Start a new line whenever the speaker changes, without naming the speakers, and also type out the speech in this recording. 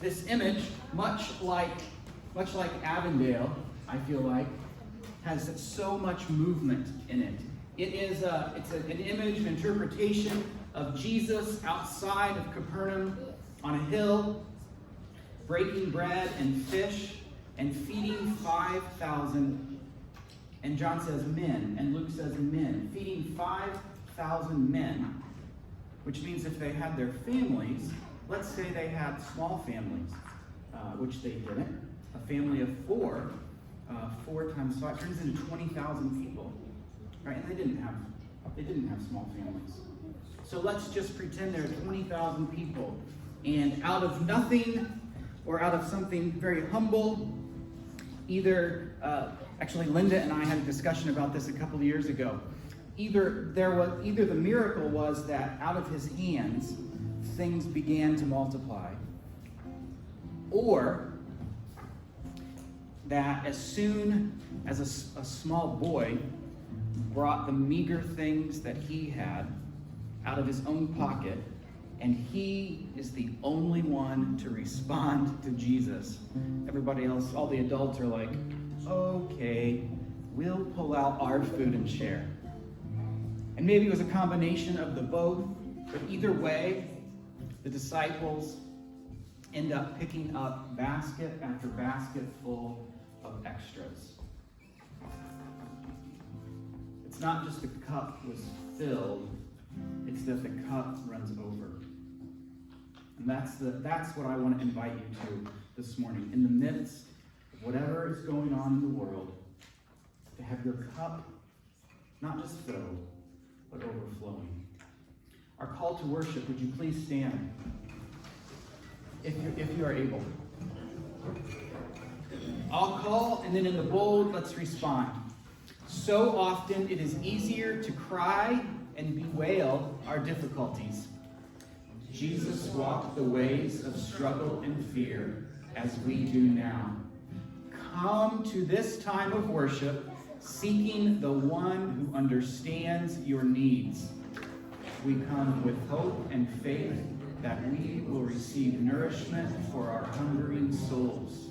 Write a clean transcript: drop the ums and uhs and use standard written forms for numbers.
This image, much like Avondale, I feel like, has so much movement in it. It's an image, an interpretation of Jesus outside of Capernaum on a hill, breaking bread and fish and feeding 5,000. And John says men, and Luke says men, feeding 5,000 men, which means if they had their families, let's say they had small families, which they didn't, a family of four times 5 turns into 20,000 people, right? And they didn't have small families. So let's just pretend there are 20,000 people, and out of nothing or out of something very humble, actually Linda and I had a discussion about this a couple of years ago. Either the miracle was that out of his hands things began to multiply, or that as soon as a small boy brought the meager things that he had out of his own pocket, and he is the only one to respond to Jesus. Everybody else, all the adults are like, okay, we'll pull out our food and share. And maybe it was a combination of the both, but either way, the disciples end up picking up basket after basket full of extras. It's not just the cup was filled, it's that the cup runs over. And that's what I want to invite you to this morning. In the midst of whatever is going on in the world, to have your cup not just filled, but overflowing. Our call to worship, would you please stand if you are able. I'll call, and then in the bold, let's respond. So often it is easier to cry and bewail our difficulties. Jesus walked the ways of struggle and fear as we do now. Come to this time of worship seeking the one who understands your needs. We come with hope and faith that we will receive nourishment for our hungering souls.